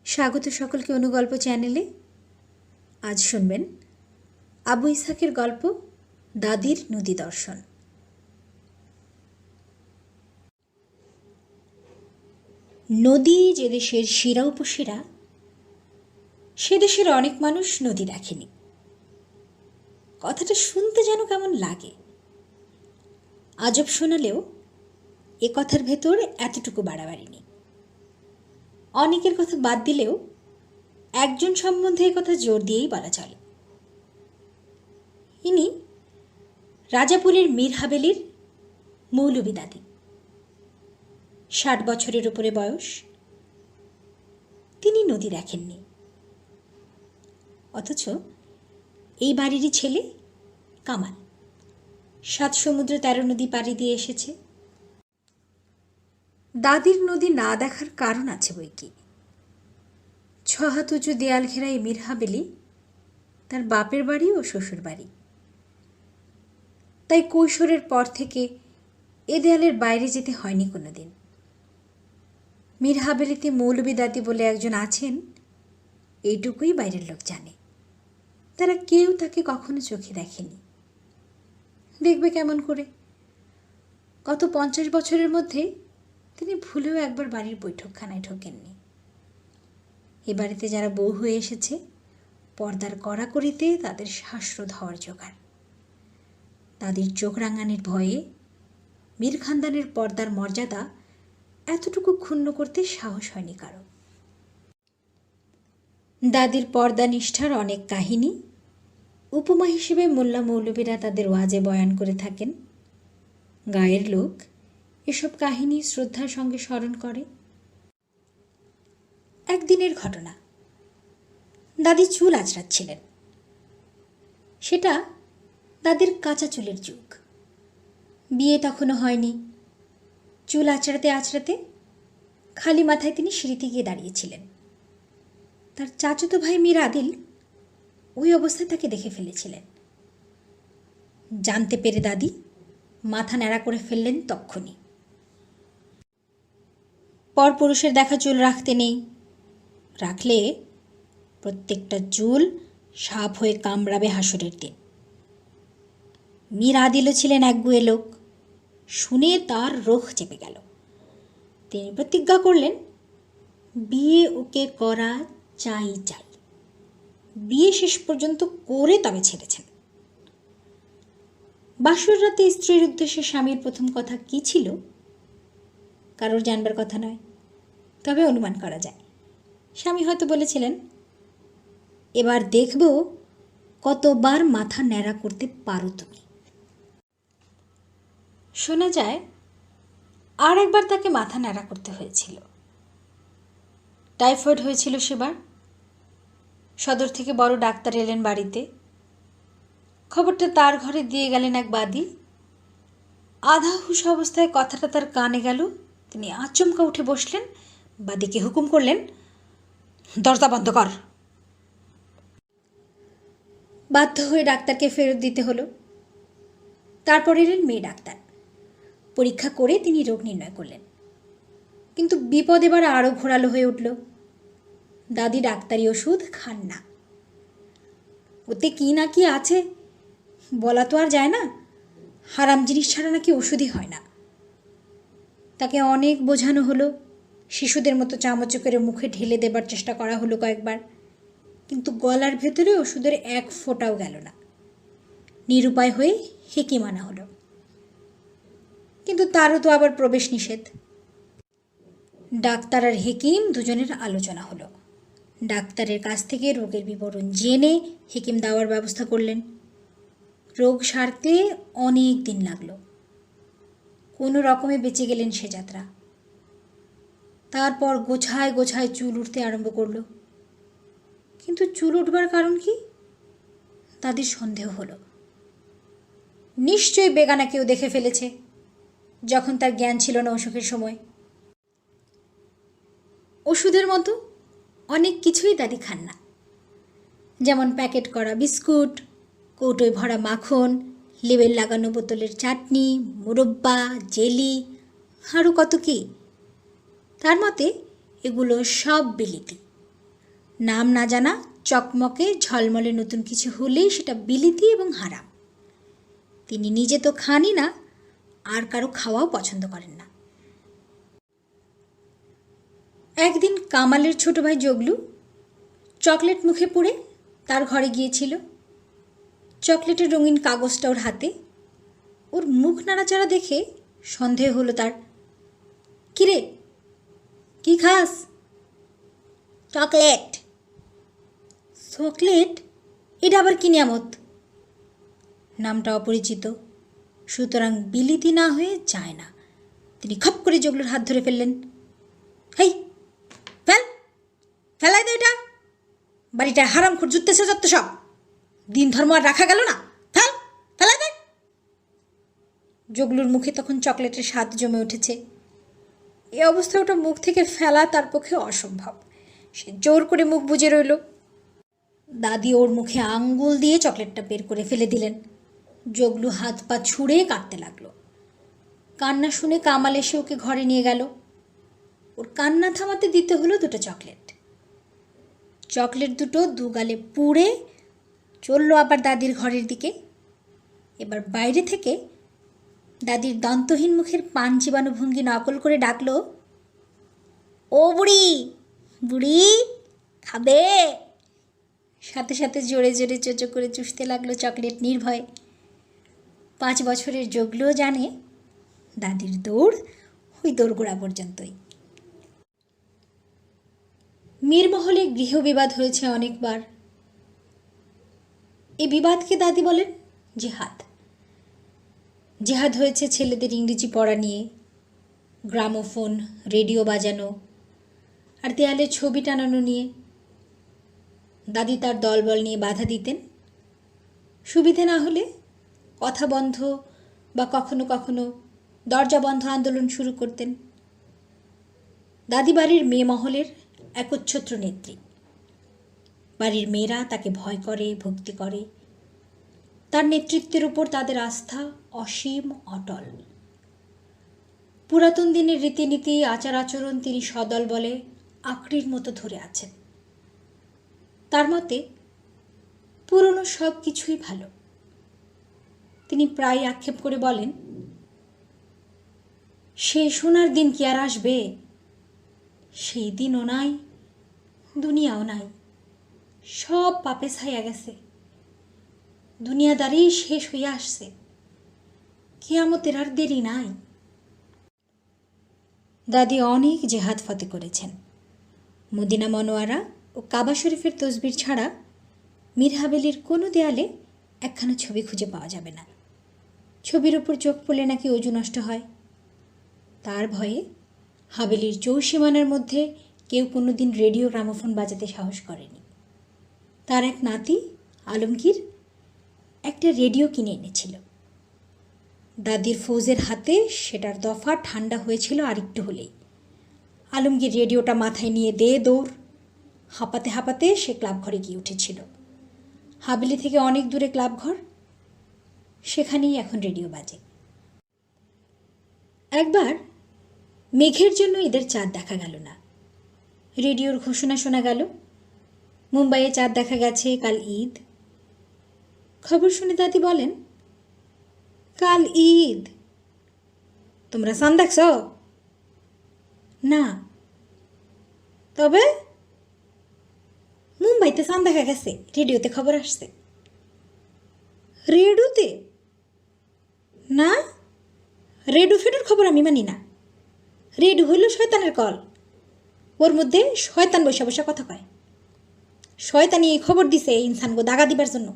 স্বাগত সকলকে অনুগল্প চ্যানেলে। আজ শুনবেন আবু ইসহাকের গল্প দাদির নদী দর্শন। নদী যে দেশের শিরা উপশিরা, সে দেশের অনেক মানুষ নদী দেখেনি। কথাটা শুনতে যেন কেমন লাগে। আজব শোনালেও এ কথার ভেতর এতটুকু বাড়াবাড়ি নেই। অনেকের কথা বাদ দিলেও একজন সম্বন্ধে এ কথা জোর দিয়েই বলা চলে। ইনি রাজাপুরের মীর হাভেলির মৌলভী দাদি। 60 বছরের উপরে বয়স। তিনি নদী দেখেননি, অথচ এই বাড়িরই ছেলে কামাল 7 সমুদ্র 13 নদী পাড়ি দিয়ে এসেছে। দাদির নদী না দেখার কারণ আছে বই কি। 6 হাত উঁচু দেয়াল ঘেরা এই মীর হাভেলি তার বাপের বাড়ি ও শ্বশুর বাড়ি। তাই কৈশোরের পর থেকে এ দেয়ালের বাইরে যেতে হয়নি কোনো দিন। মীর হাভেলিতে মৌলভী দাদি বলে একজন আছেন, এইটুকুই বাইরের লোক জানে। তারা কেউ তাকে কখনো চোখে দেখেনি। দেখবে কেমন করে? গত 50 বছরের মধ্যে তিনি ভুলেও একবার বাড়ির বৈঠকখানায় ঢোকেননি। এ বাড়িতে যারা বউ হয়ে এসেছে, পর্দার কড়াকড়িতে তাদের শ্বাসরোধ হওয়ার জোগাড়। দাদির চোখ রাঙানির ভয়ে মীর খানদানের পর্দার মর্যাদা এতটুকু ক্ষুণ্ণ করতে সাহস হয়নি কারো। দাদির পর্দা নিষ্ঠার অনেক কাহিনী উপমা হিসেবে মোল্লা মৌলভীরা তাদের ওয়াজে বয়ান করে থাকেন। গায়ের লোক এসব কাহিনী শ্রদ্ধার সঙ্গে স্মরণ করে। একদিনের ঘটনা, দাদি চুল আঁচড়াচ্ছিলেন। সেটা দাদির কাঁচা চুলের যুগ। বিয়ে তখনও হয়নি। চুল আঁচড়াতে আঁচড়াতে খালি মাথায় তিনি সিঁড়িতে গিয়ে দাঁড়িয়েছিলেন। তার চাচাতো ভাই মীর আদিল ওই অবস্থায় তাকে দেখে ফেলেছিলেন। জানতে পেরে দাদি মাথা ন্যাড়া করে ফেললেন তক্ষুনি। পরপুরুষের দেখা চুল রাখতে নেই, রাখলে প্রত্যেকটা চুল সাপ হয়ে কামড়াবে হাসরের দিন। মীর আদিলও ছিলেন একগুঁয়ে লোক। শুনে তার রোখ চেপে গেল। তিনি প্রতিজ্ঞা করলেন, বিয়ে ওকে করা চাই চাই। বিয়ে শেষ পর্যন্ত করে তবে ছেড়েছেন। বাসর রাতে স্ত্রীর উদ্দেশ্যে স্বামীর প্রথম কথা কি ছিল কারোর জানবার কথা নয়, তবে অনুমান করা যায়। স্বামী হয়তো বলেছিলেন, এবার দেখব কতবার মাথা ন্যাড়া করতে পারো তুমি। শোনা যায় আর একবার তাকে মাথা ন্যাড়া করতে হয়েছিল। টাইফয়েড হয়েছিল সেবার। সদর থেকে বড় ডাক্তার এলেন বাড়িতে। খবরটা তার ঘরে দিয়ে গেলেন এক বাদী। আধা হুঁশ অবস্থায় কথাটা তার কানে গেল। তিনি আচমকা উঠে বসলেন, বাদীকে হুকুম করলেন, দরজা বন্ধ কর। বাধ্য হয়ে ডাক্তারকে ফেরত দিতে হলো। তারপর এলেন মেয়ে ডাক্তার। পরীক্ষা করে তিনি রোগ নির্ণয় করলেন। কিন্তু বিপদ এবার আরও ঘোরালো হয়ে উঠল। দাদি ডাক্তারি ওষুধ খান না। ওতে কি না কি আছে বলা তো আর যায় না। হারাম জিনিস ছাড়া নাকি ওষুধই হয় না। তাকে অনেক বোঝানো হলো। শিশুদের মতো চামচ করে মুখে ঢেলে দেবার চেষ্টা করা হলো কয়েকবার, কিন্তু গলার ভেতরে ওষুধের এক ফোঁটাও গেল না। নিরুপায় হয়ে হেকিম আনা হলো, কিন্তু তারও তো আবার প্রবেশ নিষেধ। ডাক্তার আর হেকিম দুজনের আলোচনা হলো। ডাক্তারের কাছ থেকে রোগের বিবরণ জেনে হেকিম দেওয়ার ব্যবস্থা করলেন। রোগ সারতে অনেক দিন লাগলো। কোনো রকমে বেঁচে গেলেন সে যাত্রা। তারপর গোছায় গোছায় চুল উঠতে আরম্ভ করলো। কিন্তু চুল উঠবার কারণ কি? দাদির সন্দেহ হলো, নিশ্চয়ই বেগানা কেউ দেখে ফেলেছে যখন তার জ্ঞান ছিল না অসুখের সময়। ওষুধের মতো অনেক কিছুই দাদি খান না, যেমন প্যাকেট করা বিস্কুট, কৌটোয় ভরা মাখন, লেবেল লাগানো বোতলের চাটনি, মুরব্বা, জেলি, আরও কত কি। তার মতে এগুলো সব বিলিতি, নাম না জানা চকমকে ঝলমলে নতুন কিছু হলেই সেটা বিলিতি এবং হারাম। তিনি নিজে তো খানই না, আর কারো খাওয়াও পছন্দ করেন না। একদিন কামালের ছোট ভাই জগলু চকলেট মুখে পুড়ে তার ঘরে গিয়েছিল। চকলেটের রঙিন কাগজটা ওর হাতে। ওর মুখ নাড়াচাড়া দেখে সন্দেহ হলো তার। কিরে, কি খাস? চকলেট। চকলেট? এটা আবার কি নিয়ামত? নামটা অপরিচিত, সুতরাং বিলিতি না হয়ে যায় না। তিনি খপ করে জগলুর হাত ধরে ফেললেন। হেই, ফেলাই দে এটা। বাড়িটা হারামখোর জুটতেছে যত সব। দিন ধর্ম আর রাখা গেল না। ফেলাই দে। জগলুর মুখে তখন চকলেটের স্বাদ জমে উঠেছে। এই অবস্থায় ওটা মুখ থেকে ফেলা তার পক্ষে অসম্ভব। সে জোর করে মুখ বুজে রইল। দাদি ওর মুখে আঙ্গুল দিয়ে চকলেটটা বের করে ফেলে দিলেন। জগলু হাত পা ছুঁড়ে কাঁদতে লাগলো। কান্না শুনে কামাল এসে ওকে ঘরে নিয়ে গেল। ওর কান্না থামাতে দিতে হলো দুটো চকলেট। চকলেট দুটো দুগালে পুড়ে চলল আবার দাদির ঘরের দিকে। এবার বাইরে থেকে দাদির দন্তহীন মুখের পান চিবানো ভঙ্গি নকল করে ডাকলো, ও বুড়ি, বুড়ি খাবে? সাথে সাথে জোরে জোরে চোচো করে চুষতে লাগলো চকলেট নির্ভয়। 5 বছরের জগলুও জানে দাদির দৌড় ওই দোরগোড়া পর্যন্তই। মীরমহলে গৃহবিবাদ হয়েছে অনেকবার। এই বিবাদকে দাদি বলেন জেহাদ। জেহাদ হয়েছে ছেলেদের ইংরেজি পড়া নিয়ে, গ্রামোফোন রেডিও বাজানো আর দেয়ালে ছবি টানানো নিয়ে। দাদি তার দলবল নিয়ে বাধা দিতেন। সুবিধে না হলে কথা বন্ধ বা কখনো কখনো দরজা বন্ধ আন্দোলন শুরু করতেন। দাদি বাড়ির মেয়ে মহলের একচ্ছত্র নেত্রী। বাড়ির মেয়েরা তাকে ভয় করে, ভক্তি করে। তার নেতৃত্বের উপর তাদের আস্থা অসীম, অটল। পুরাতন দিনের রীতিনীতি, আচার আচরণ তিনি সদল বলে আঁকড়ির মতো ধরে আছেন। তার মতে পুরনো সব কিছুই ভালো। তিনি প্রায় আক্ষেপ করে বলেন, সে সোনার দিন কি আর আসবে? সেই দিনও নাই, দুনিয়াও নাই। সব পাপে ছাইয়া গেছে। দুনিয়াদারি শেষ হইয়া আসছে। কিয়ামতের আর দেরি নাই। দাদি অনেক জেহাদ ফতে করেছেন। মদিনা মনোয়ারা ও কাবা শরীফের তসবির ছাড়া মীর হাভেলির কোনো দেয়ালে একখানা ছবি খুঁজে পাওয়া যাবে না। ছবির ওপর চোখ পড়লে নাকি অজু নষ্ট হয়। তার ভয়ে হাভেলির চৌসীমানার মধ্যে কেউ কোনো দিন রেডিও গ্রামোফোন বাজাতে সাহস করেনি। তার এক নাতি আলমগীর একটা রেডিও কিনে এনেছিল। দাদির ফৌজের হাতে সেটার দফা ঠান্ডা হয়েছিল আর একটু হলেই। আলমগীর রেডিওটা মাথায় নিয়ে দে দৌড়। হাঁপাতে হাঁপাতে সে ক্লাব ঘরে গিয়ে উঠেছিল। হাভেলি থেকে অনেক দূরে ক্লাব ঘর, সেখানেই এখন রেডিও বাজে। একবার মেঘের জন্য ঈদের চাঁদ দেখা গেল না। রেডিওর ঘোষণা শোনা গেল, মুম্বাইয়ে চাঁদ দেখা গেছে, কাল ঈদ। খবর শুনে দাদি বলেন, কাল ঈদ, তোমরা চাঁদ দেখছ? না। তবে মুম্বাইতে চাঁদ দেখা গেছে, রেডিওতে খবর আসছে। রেডিওতে? না, রেডিও ফেডুর খবর আমি মানি না। রেডিও হইল শয়তানের কল। ওর মধ্যে শয়তান বসে বসে কথা কয়। শয়তানি এই খবর দিছে ইনসানগো দাগা দিবার জন্য।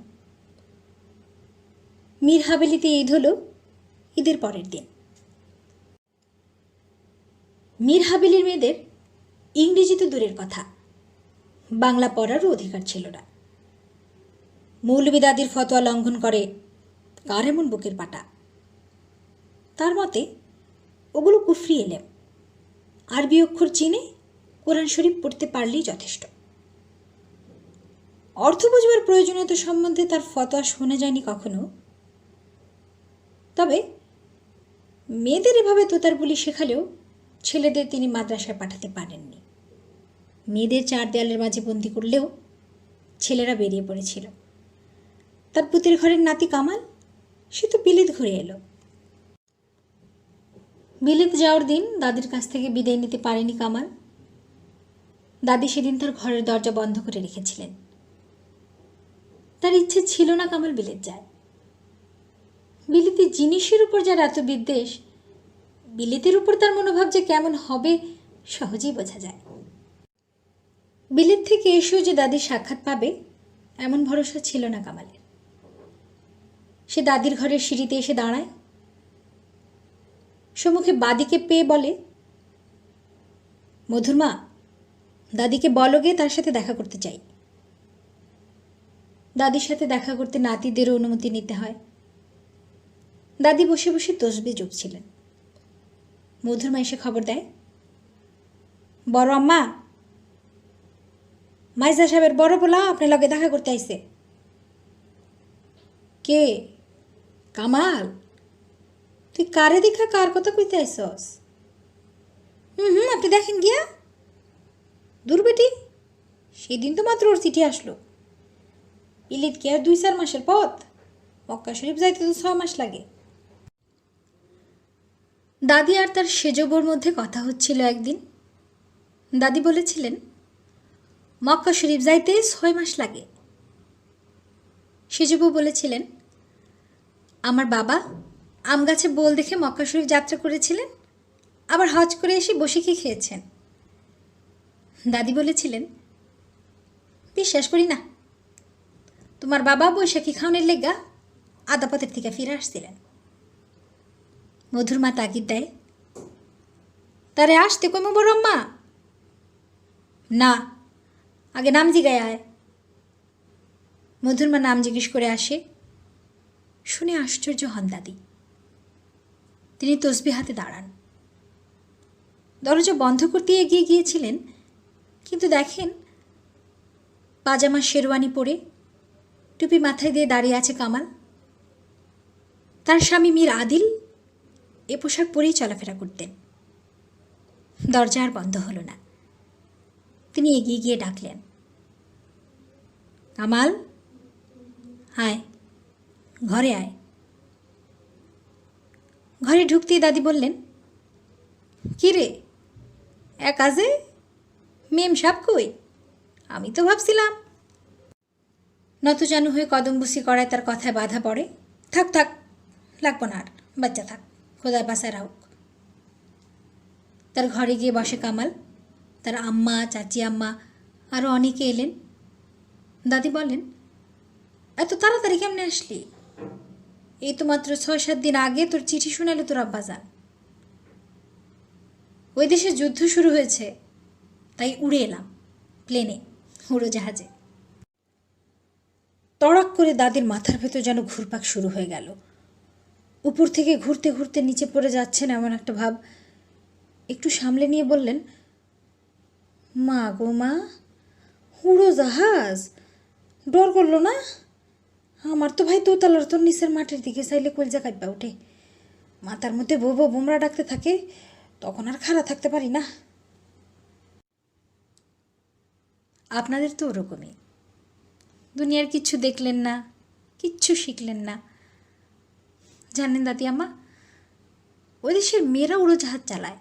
মীর হাভেলিতে ঈদ হলো ঈদের পরের দিন। মীর হাভেলির মেয়েদের ইংরেজি তো দূরের কথা, বাংলা পড়ারও অধিকার ছিল না। মৌলবী দাদির ফতোয়া লঙ্ঘন করে কার এমন বুকের পাটা? তার মতে ওগুলো কুফরি এলেম। আরবি অক্ষর চিনে কোরআন শরীফ পড়তে পারলেই যথেষ্ট। অর্থ বুঝবার প্রয়োজনীয়তা সম্বন্ধে তার ফতোয়া শোনা যায়নি কখনো। তবে মেয়েদের এভাবে তোতার বুলি শেখালেও ছেলেদের তিনি মাদ্রাসায় পাঠাতে পারেননি। মেয়েদের চার দেয়ালের মাঝে বন্দি করলেও ছেলেরা বেরিয়ে পড়েছিল। তার পুতের ঘরের নাতি কামাল, সে তো বিলেত ঘুরে এলো। বিলেত যাওয়ার দিন দাদির কাছ থেকে বিদায় নিতে পারেনি কামাল। দাদি সেদিন তার ঘরের দরজা বন্ধ করে রেখেছিলেন। তার ইচ্ছে ছিল না কামাল বিলেত যায়। বিলেতি জিনিসের উপর যার এত বিদ্বেষ, বিলেতের উপর তার মনোভাব যে কেমন হবে সহজেই বোঝা যায়। বিলেত থেকে এসেও যে দাদির সাক্ষাৎ পাবে এমন ভরসা ছিল না কামালের। সে দাদির ঘরের সিঁড়িতে এসে দাঁড়ায়, সম্মুখে বাদিকে পেয়ে বলে, মধুর মা, দাদিকে বলো গে তার সাথে দেখা করতে চাই। দাদির সাথে দেখা করতে নাতিদেরও অনুমতি নিতে হয়। দাদি বসে বসে তসবিহ জপছিলেন। মধুর মা এসে খবর দেয়, বড় আম্মা, মাইজা সাহেবের বড় পোলা আপনার লগে দেখা করতে আইছে। কে? কামাল? তুই কারে দেখা কার কথা কইতে আইসস? আপনি দেখেন গিয়া। দূর বেটি, সেদিন তো মাত্র ওর চিঠি আসলো। ইলিত কি আর 2-4 মাসের পথ? মক্কা শরীফ যাইতে তো 6 মাস লাগে। দাদি আর তার সেজবর মধ্যে কথা হচ্ছিল একদিন। দাদি বলেছিলেন, মক্কা শরীফ যাইতে 6 মাস লাগে। সেজবউ বলেছিলেন, আমার বাবা আম গাছে বোল দেখে মক্কা শরীফ যাত্রা করেছিলেন, আবার হজ করে এসে বসিকে খেয়েছেন। দাদি বলেছিলেন, বিশ্বাস করি না, তোমার বাবা বৈশাখী খাওয়ানোর লেগা আদাপথের থেকে ফিরে আসছিলেন। মধুর মা তাগিদ দেয়, তারে আসতে কইম বড় আম্মা? না, আগে নাম জিগায় আয়। মধুর মা নাম জিজ্ঞেস করে আসে। শুনে আশ্চর্য হন দাদি। তিনি তসবিহ হাতে দাঁড়ান। দরজা বন্ধ করতে এগিয়ে গিয়েছিলেন, কিন্তু দেখেন পাজামা শেরওয়ানি পরে টুপি মাথায় দিয়ে দাঁড়িয়ে আছে কামাল। তার স্বামী মীর আদিল এ পোশাক পরেই চলাফেরা করতেন। দরজা আর বন্ধ হলো না। তিনি এগিয়ে গিয়ে ডাকলেন, কামাল, আয়, ঘরে আয়। ঘরে ঢুকতেই দাদি বললেন, কি রে, এক কাজে মেম সাপ কই? আমি তো ভাবছিলাম। নতজানু হয়ে কদমবুসি করায় তার কথায় বাধা পড়ে। থাক থাক, লাগবো না আর, বাচ্চা থাক, খোদার বাসায় রাহুক। তার ঘরে গিয়ে বসে কামাল। তার আম্মা, চাচি আম্মা আরও অনেকে এলেন। দাদি বলেন, এত তাড়াতাড়ি কেমনে আসলি? এই তো মাত্র 6-7 দিন আগে তোর চিঠি শুনালো তোর আব্বাজান। ওই দেশে যুদ্ধ শুরু হয়েছে, তাই উড়ে এলাম প্লেনে, উড়োজাহাজে। তড়াক করে দাদির মাথার ভেতর যেন ঘুরপাক শুরু হয়ে গেল। উপর থেকে ঘুরতে ঘুরতে নিচে পড়ে যাচ্ছেন এমন একটা ভাব। একটু সামলে নিয়ে বললেন, মা গো মা, উড়োজাহাজ? ডর করলো না? আমার তো ভাই দোতলার তোর নিচের মাটির দিকে চাইলে কলজা কাঁপা ওঠে। মাথার মধ্যে বউ বউ বোমরা ডাকতে থাকে, তখন আর খাড়া থাকতে পারি না। আপনাদের তো ওরকমই। দুনিয়ার কিচ্ছু দেখলেন না, কিচ্ছু শিখলেন না। জানেন দাদি আম্মা, ওই দেশের মেয়েরা উড়োজাহাজ চালায়।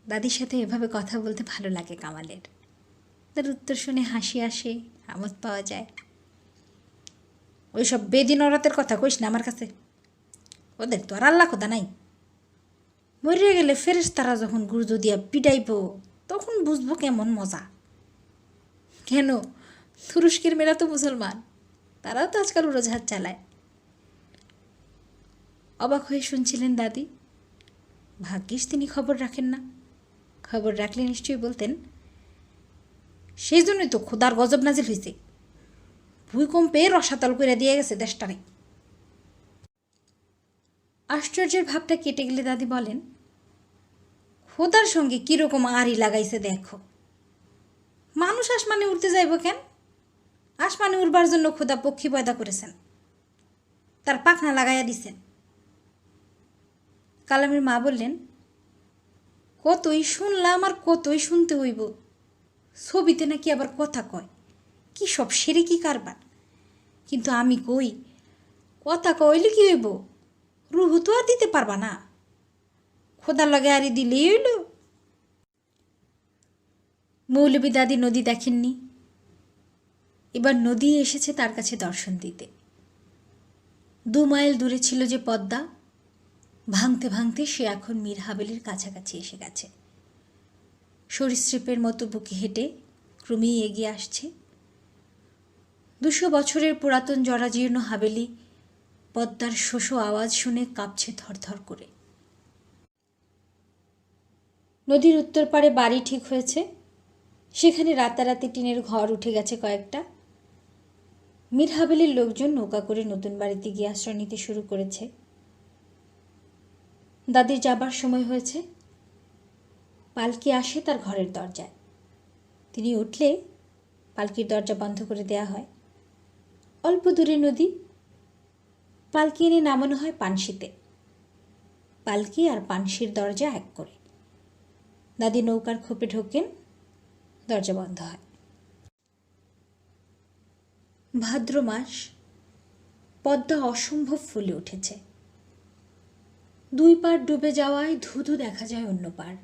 দাদির সাথে এভাবে কথা বলতে ভালো লাগে কামালের। তার উত্তর শুনে হাসি আসে, আমোদ পাওয়া যায়। ওইসব বেদিন ওরাতের কথা কইস না আমার কাছে। ওদের তো আর আল্লাহ খোদা নাই। মরিয়া গেলে ফেরেশতারা যখন গুর্জো দিয়া পিটাইব, তখন বুঝবো কেমন মজা। কেন, তুরস্কের মেয়েরা তো মুসলমান, তারাও তো আজকাল উড়োজাহাজ চালায়। অবাক হয়ে শুনছিলেন দাদি। ভাগ্যিস তিনি খবর রাখেন না। খবর রাখলে নিশ্চয়ই বলতেন, সেই জন্যই তো খোদার গজব নাজিল হয়েছে, ভূমিকম্পে রসাতল করে দিয়ে গেছে দেশটারে। আশ্চর্যের ভাবটা কেটে গেলে দাদি বলেন, খোদার সঙ্গে কীরকম আড়ি লাগাইছে দেখো। মানুষ আসমানে উড়তে যাইব কেন? আসমানে উড়বার জন্য খোদা পক্ষী পয়দা করেছেন, তার পাখনা লাগাইয়া দিছেন। কালামের মা বললেন, কতই শুনলাম আর কতই শুনতে হইব। ছবিতে নাকি আবার কথা কয়, কি সব সেরে কি কারবার। কিন্তু আমি কই, কথা কইলে কি হইব, রুহু তো আর দিতে পারবা না, খোদার লাগে আরই দিলেই হইল। মৌলবী দাদি নদী দেখেননি, এবার নদী এসেছে তার কাছে দর্শন দিতে। 2 মাইল দূরে ছিল যে পদ্মা, ভাঙতে ভাঙতে সে এখন মীর হাবেলির কাছাকাছি এসে গেছে। সরীসৃপের মতো বুকে হেঁটে ক্রমেই এগিয়ে আসছে। 200 বছরের পুরাতন জরাজীর্ণ হাবেলি পদ্মার শোষো আওয়াজ শুনে কাঁপছে থরথর করে। নদীর উত্তর পাড়ে বাড়ি ঠিক হয়েছে, সেখানে রাতারাতি টিনের ঘর উঠে গেছে কয়েকটা। মীর হাবেলির লোকজন নৌকা করে নতুন বাড়িতে গিয়ে আশ্রয় নিতে শুরু করেছে। দাদির যাবার সময় হয়েছে, পালকি আসে তার ঘরের দরজায়। তিনি উঠলে পালকির দরজা বন্ধ করে দেয়া হয়। অল্প দূরে নদী, পালকি এনে নামানো হয় পানশিতে। পালকি আর পানশির দরজা এক করে। দাদি নৌকার খোপে ঢোকেন, দরজা বন্ধ হয়। ভাদ্র মাস, পদ্মা অসম্ভব ফুলে উঠেছে। 2 পার ডুবে যাওয়ায় ধুধু দেখা যায় অন্য পার।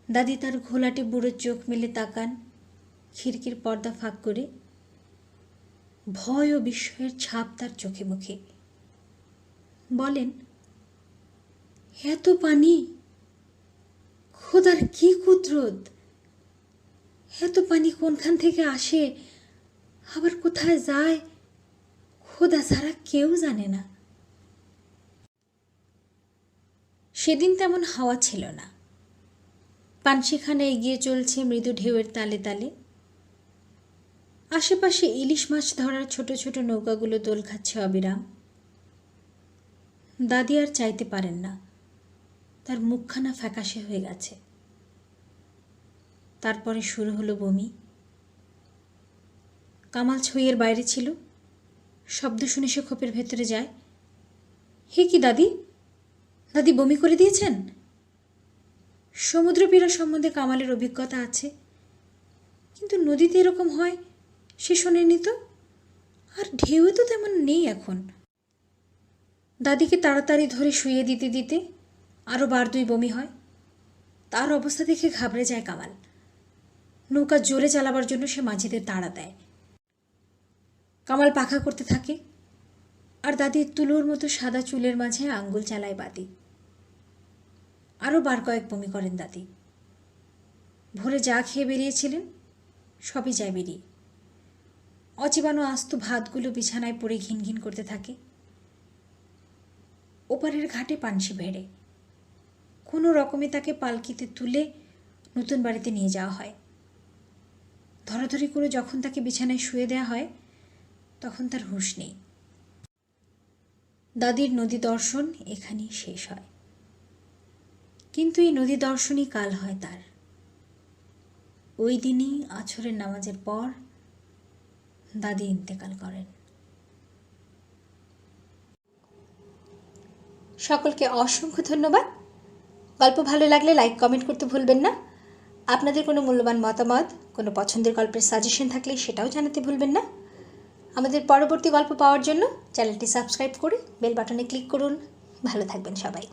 দাদি তার ঘোলাটে বুড়ো চোখ মেলে তাকান খিড়কির পর্দা ফাঁক করে। ভয় ও বিস্ময়ের ছাপ তার চোখে মুখে। বলেন, এত পানি, খোদার কি কুদরত! এত পানি কোনখান থেকে আসে, আবার কোথায় যায়, খোদা ছাড়া কেউ জানে না। সেদিন তেমন হাওয়া ছিল না। পানশিখানা এগিয়ে চলছে মৃদু ঢেউয়ের তালে তালে। আশেপাশে ইলিশ মাছ ধরার ছোট ছোট নৌকাগুলো দোল খাচ্ছে অবিরাম। দাদি আর চাইতে পারেন না, তার মুখখানা ফ্যাকাশে হয়ে গেছে। তারপরে শুরু হলো বমি। কামাল ছইয়ের বাইরে ছিল, শব্দ শুনে সে খোপের ভেতরে যায়। হে কি দাদি, দাদি বমি করে দিয়েছেন? সমুদ্র পীড়া সম্বন্ধে কামালের অভিজ্ঞতা আছে, কিন্তু নদীতে এরকম হয় সে শোনেনি তো। আর ঢেউ তো তেমন নেই এখন। দাদিকে তাড়াতাড়ি ধরে শুইয়ে দিতে দিতে আরও 2 বমি হয়। তার অবস্থা দেখে ঘাবড়ে যায় কামাল। নৌকা জোরে চালাবার জন্য সে মাঝিদের তাড়া দেয়। কামাল পাখা করতে থাকে, আর দাদির তুলোর মতো সাদা চুলের মাঝে আঙ্গুল চালায় বাদি। আরও 2 কয়েক বমি করেন দাদি। ভোরে যা খেয়ে বেরিয়েছিলেন সবই যায় বেরিয়ে। অচিবানো আস্ত ভাতগুলো বিছানায় পড়ে ঘিন ঘিন করতে থাকে। ওপারের ঘাটে পানশি ভেড়ে কোনো রকমে তাকে পালকিতে তুলে নতুন বাড়িতে নিয়ে যাওয়া হয়। ধরাধরি করে যখন তাকে বিছানায় শুয়ে দেওয়া হয়, তখন তার হুঁশ নেই। দাদির নদী দর্শন এখানেই শেষ হয়। কিন্তু এই নদী দর্শনই কাল হয় তার। ওই দিনই আছরের নামাজের পর দাদি ইন্তেকাল করেন। সকলকে অসংখ্য ধন্যবাদ। গল্প ভালো লাগলে লাইক কমেন্ট করতে ভুলবেন না। আপনাদের কোনো মূল্যবান মতামত, কোনো পছন্দের গল্পের সাজেশন থাকলে সেটাও জানাতে ভুলবেন না। আমাদের পরবর্তী গল্প পাওয়ার জন্য চ্যানেলটি সাবস্ক্রাইব করে বেল বাটনে ক্লিক করুন। ভালো থাকবেন সবাই।